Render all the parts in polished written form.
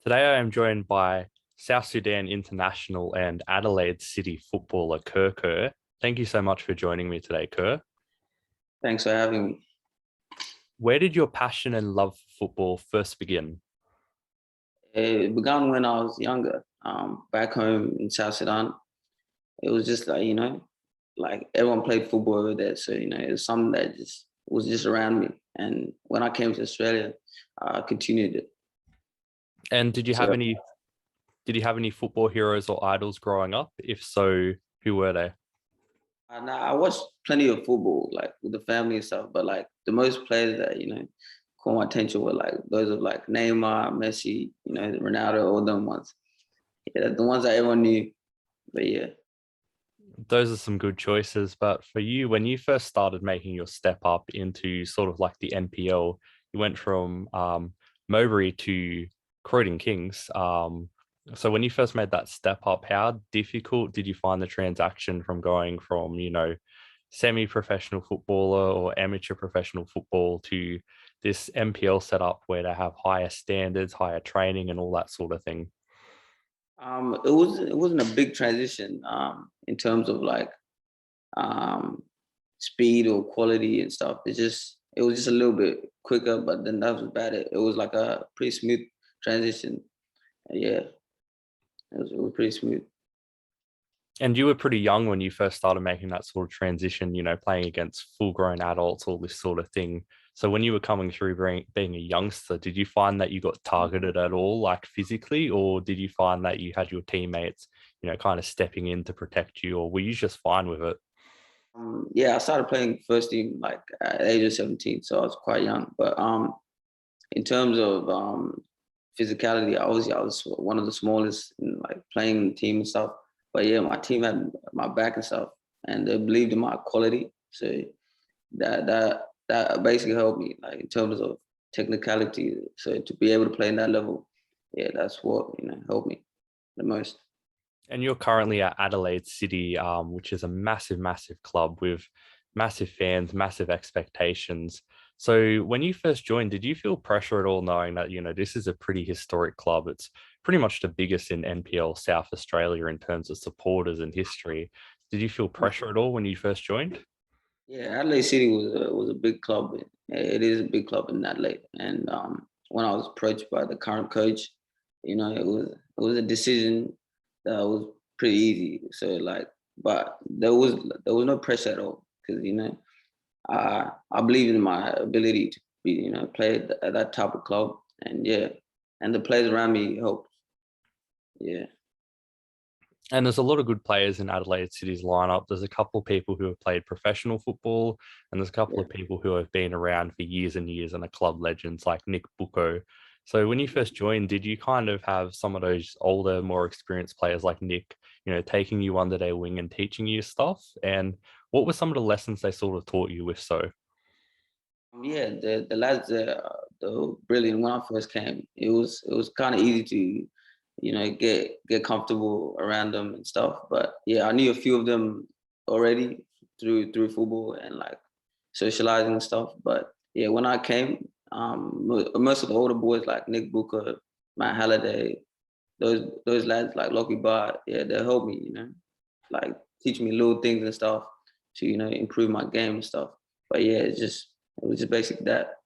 Today I am joined by South Sudan International and Adelaide City footballer Kur Kur. Thank you so much for joining me today, Kur. Thanks for having me. Where did your passion and love for football first begin? It began when I was younger, back home in South Sudan. It was just like everyone played football over there. So, it was something that just was just around me. And when I came to Australia, I continued it. And So did you have any football heroes or idols growing up? If so, who were they? I watched plenty of football, like with the family and stuff, but like the most players that, caught my attention were like those of like Neymar, Messi, Ronaldo, all them ones. Yeah, the ones that everyone knew. But yeah. Those are some good choices. But for you, when you first started making your step up into sort of like the NPL, you went from Mowbray to Croydon Kings. So when you first made that step up, how difficult did you find the transaction from going from, semi-professional footballer or amateur professional football to this NPL setup where they have higher standards, higher training, and all that sort of thing? It wasn't a big transition in terms of like um, speed or quality and stuff. It was just a little bit quicker, but then that was about it. It was like a pretty smooth transition. Yeah, it was pretty smooth. And you were pretty young when you first started making that sort of transition, playing against full grown adults, all this sort of thing. So when you were coming through being a youngster, did you find that you got targeted at all, like physically, or did you find that you had your teammates, kind of stepping in to protect you, or were you just fine with it? Yeah, I started playing first team like at the age of 17, so I was quite young. But in terms of physicality, I was one of the smallest in like playing the team and stuff. But yeah, my team had my back and stuff, and they believed in my quality. So that basically helped me, like in terms of technicality. So to be able to play in that level, yeah, that's what helped me the most. And you're currently at Adelaide City, which is a massive, massive club with massive fans, massive expectations. So when you first joined, did you feel pressure at all knowing that, this is a pretty historic club? It's pretty much the biggest in NPL South Australia in terms of supporters and history. Did you feel pressure at all when you first joined? Yeah, Adelaide City was a big club. It is a big club in Adelaide, and when I was approached by the current coach, it was a decision that was pretty easy. So like, but there was no pressure at all because I believe in my ability to be play at that type of club, and yeah, and the players around me helped. Yeah. And there's a lot of good players in Adelaide City's lineup. There's a couple of people who have played professional football, and there's a couple Yeah. of people who have been around for years and years and are club legends like Nick Bucco. So when you first joined, did you kind of have some of those older, more experienced players like Nick, taking you under their wing and teaching you stuff? And what were some of the lessons they sort of taught you, if so? Yeah, the lads they were brilliant when I first came. It was kind of easy to, get comfortable around them and stuff. But yeah, I knew a few of them already through football and like socializing and stuff. But yeah, when I came, most of the older boys like Nick Booker, Matt Halliday, those lads like Lockie Bar, yeah, they helped me, like teach me little things and stuff to improve my game and stuff. But yeah, it was just basic that.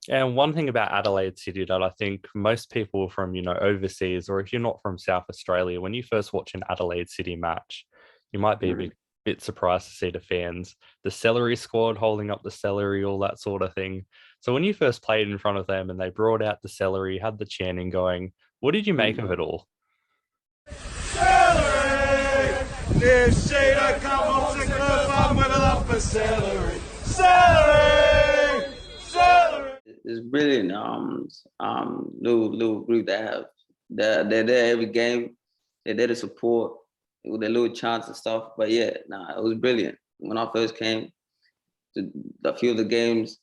And one thing about Adelaide City that I think most people from, overseas, or if you're not from South Australia, when you first watch an Adelaide City match, you might be a Mm. bit surprised to see the fans, the Celery squad holding up the Celery, all that sort of thing. So when you first played in front of them and they brought out the Celery, had the chanting going, what did you make of Mm. it all? Celery! If Shada come home sick, I'm with love for celery. Celery! Celery! It's brilliant. Little group that have they're there every game. They're there to support with their little chants and stuff. But yeah, nah, it was brilliant. When I first came to a few of the games,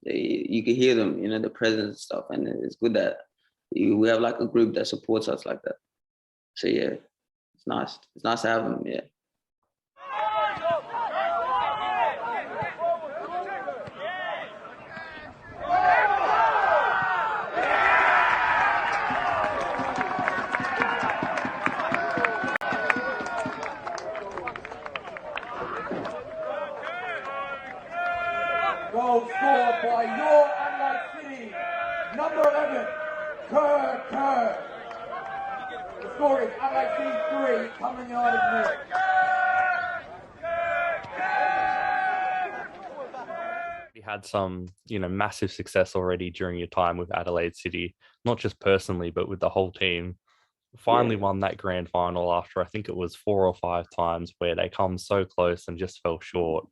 you could hear them, the presence and stuff, and it's good that we have like a group that supports us like that. So yeah, it's nice. It's nice to have them. Yeah. number 11, Kur Kur. The score is Adelaide City 3, Commonwealth United 0. You had some, massive success already during your time with Adelaide City, not just personally, but with the whole team. Finally won that grand final after I think it was 4 or 5 times where they come so close and just fell short.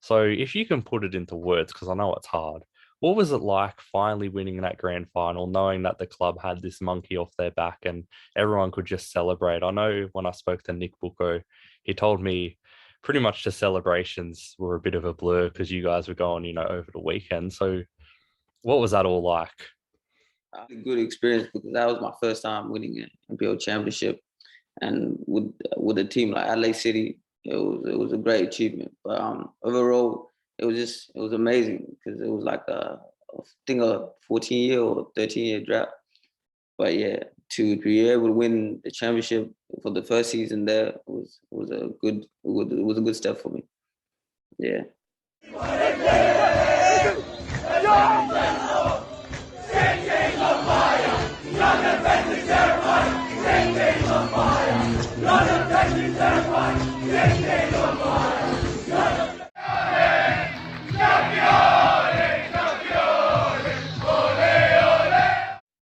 So if you can put it into words, because I know it's hard, what was it like finally winning that grand final, knowing that the club had this monkey off their back and everyone could just celebrate? I know when I spoke to Nick Bucco, he told me pretty much the celebrations were a bit of a blur because you guys were going, over the weekend. So what was that all like? A good experience because that was my first time winning an NPL championship, and with a team like Adelaide City, it was a great achievement. But overall, it was amazing because it was like I think a 14-year or 13-year drought. But yeah, to be able to win the championship for the first season there was a good step for me. Yeah.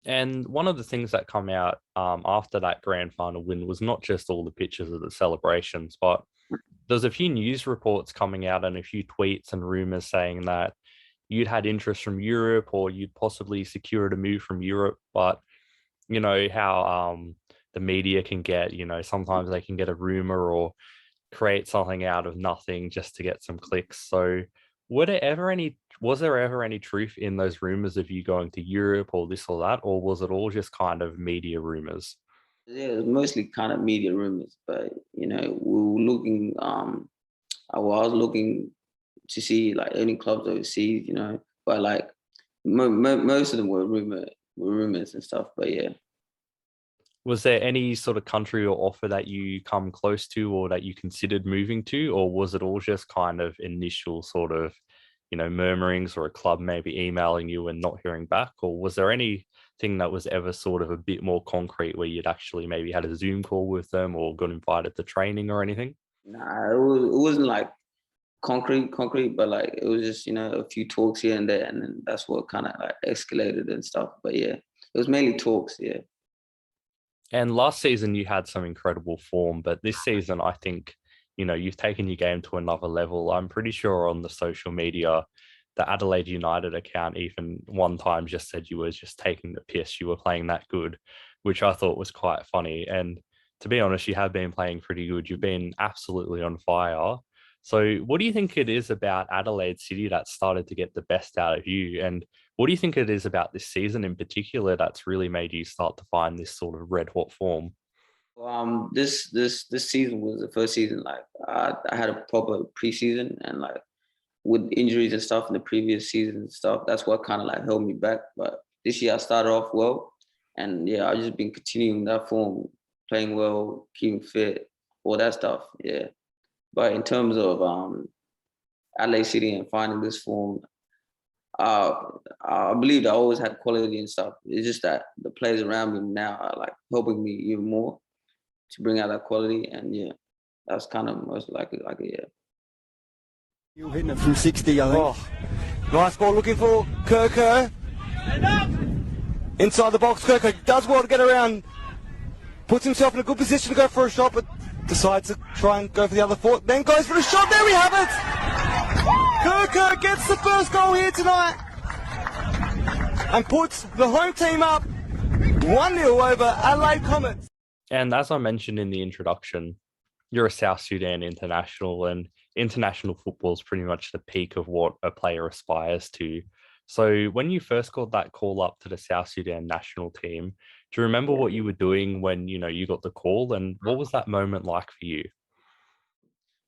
And one of the things that come out after that grand final win was not just all the pictures of the celebrations, but there's a few news reports coming out and a few tweets and rumors saying that you'd had interest from Europe or you'd possibly secured a move from Europe. But you know how the media can get, sometimes they can get a rumor or create something out of nothing just to get some clicks. So was there ever any truth in those rumors of you going to Europe or this or that, or was it all just kind of media rumors? Yeah, it was mostly kind of media rumors, but we were looking. I was looking to see like any clubs overseas, but like most of them were rumors and stuff. But yeah. Was there any sort of country or offer that you come close to or that you considered moving to, or was it all just kind of initial sort of, murmurings or a club maybe emailing you and not hearing back? Or was there anything that was ever sort of a bit more concrete where you'd actually maybe had a Zoom call with them or got invited to training or anything? Nah, it wasn't like concrete, but like it was just, a few talks here and there, and then that's what kind of like escalated and stuff. But yeah, it was mainly talks, yeah. And last season you had some incredible form, but this season I think, you've taken your game to another level. I'm pretty sure on the social media, the Adelaide United account even one time just said you were just taking the piss. You were playing that good, which I thought was quite funny. And to be honest, you have been playing pretty good. You've been absolutely on fire. So what do you think it is about Adelaide City that started to get the best out of you? And what do you think it is about this season in particular that's really made you start to find this sort of red hot form? This season was the first season like I had a proper preseason, and like with injuries and stuff in the previous season and stuff, that's what kind of like held me back. But this year I started off well, and yeah, I've just been continuing that form, playing well, keeping fit, all that stuff. Yeah. But in terms of Adelaide City and finding this form, I believe I always had quality and stuff. It's just that the players around me now are like helping me even more to bring out that quality, and yeah, that's kind of most likely like it, yeah. You're hitting it from 60, I think. Oh, nice ball looking for Kur Kur. Inside the box, Kur Kur does well to get around. Puts himself in a good position to go for a shot, but decides to try and go for the other foot. Then goes for a shot. There we have it. Kur Kur gets the first goal here tonight and puts the home team up 1-0 over Adelaide Comets. And as I mentioned in the introduction, you're a South Sudan international, and international football is pretty much the peak of what a player aspires to. So when you first got that call up to the South Sudan national team, do you remember what you were doing when, you got the call, and what was that moment like for you?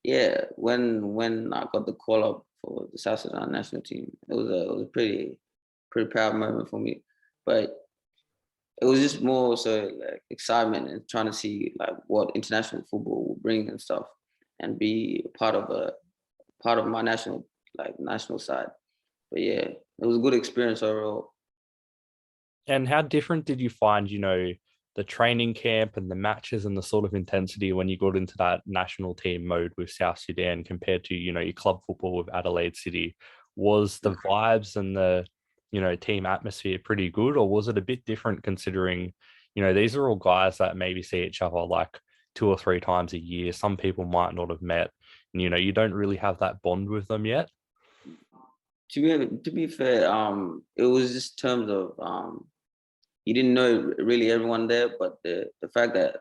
Yeah, when I got the call up for the South Sudan national team, it was a pretty proud moment for me. But it was just more so like excitement and trying to see like what international football will bring and stuff, and be part of my national side. But yeah, it was a good experience overall. And how different did you find, the training camp and the matches and the sort of intensity when you got into that national team mode with South Sudan compared to, your club football with Adelaide City? Was the vibes and the, team atmosphere pretty good, or was it a bit different considering, these are all guys that maybe see each other like 2 or 3 times a year. Some people might not have met, and, you don't really have that bond with them yet. To be fair, it was just terms of you didn't know really everyone there, but the fact that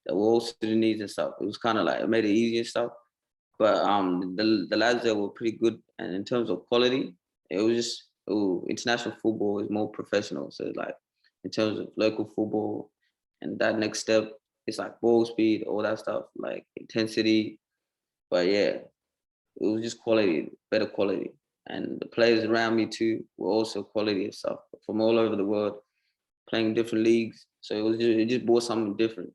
we're all Sudanese and stuff, it was kind of like it made it easier and stuff. But the lads there were pretty good, and in terms of quality, it was just international football is more professional. So like in terms of local football, and that next step, it's like ball speed, all that stuff, like intensity. But yeah, it was just quality, better quality. And the players around me too were also quality and stuff from all over the world, playing different leagues. So it just brought something different.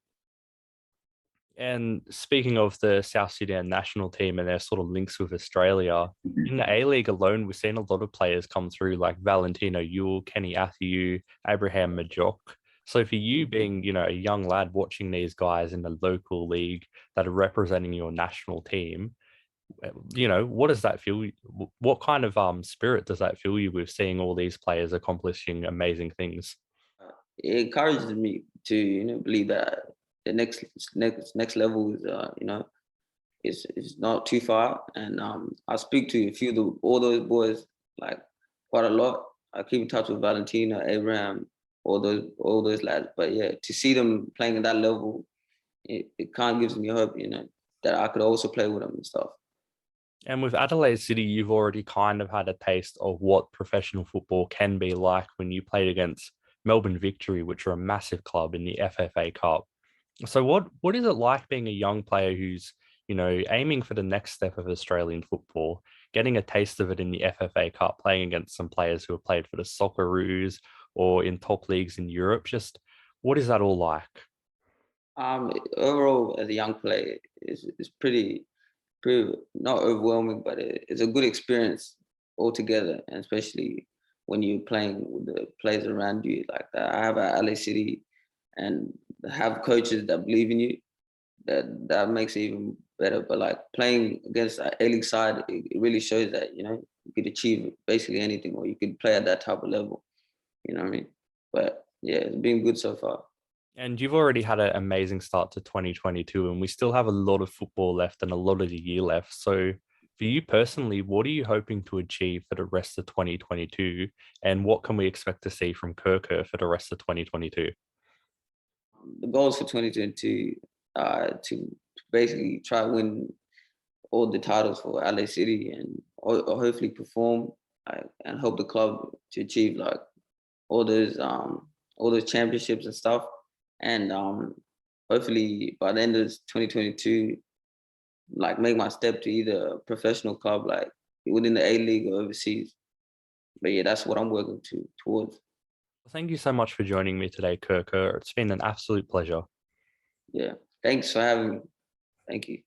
And speaking of the South Sudan national team and their sort of links with Australia, in the A-League alone, we've seen a lot of players come through like Valentino Yule, Kenny Athiu, Abraham Majok. So for you being, a young lad watching these guys in the local league that are representing your national team, what does that feel? What kind of spirit does that fill you with seeing all these players accomplishing amazing things? It encourages me to believe that the next level is is not too far. And I speak to a few of all those boys like quite a lot. I keep in touch with Valentino, Abraham, all those lads. But yeah, to see them playing at that level, it kind of gives me hope, that I could also play with them and stuff. And with Adelaide City, you've already kind of had a taste of what professional football can be like when you played against Melbourne Victory, which are a massive club in the FFA Cup. So what is it like being a young player who's, aiming for the next step of Australian football, getting a taste of it in the FFA Cup, playing against some players who have played for the Socceroos or in top leagues in Europe? Just what is that all like? Overall, as a young player, it's pretty not overwhelming, but it's a good experience altogether, and especially when you're playing with the players around you like that. I have at Adelaide City and have coaches that believe in you. That makes it even better. But like playing against an A-League side, it really shows that you could achieve basically anything, or you could play at that type of level. You know what I mean? But yeah, it's been good so far. And you've already had an amazing start to 2022, and we still have a lot of football left and a lot of the year left. So, for you personally, what are you hoping to achieve for the rest of 2022? And what can we expect to see from Kur Kur for the rest of 2022? The goals for 2022 to basically try to win all the titles for LA City and hopefully perform and help the club to achieve like all those championships and stuff. And hopefully by the end of 2022, like make my step to either a professional club like within the A-League or overseas. But yeah, that's what I'm working towards. Thank you so much for joining me today, Kur Kur. It's been an absolute pleasure. Yeah, thanks for having me. Thank you.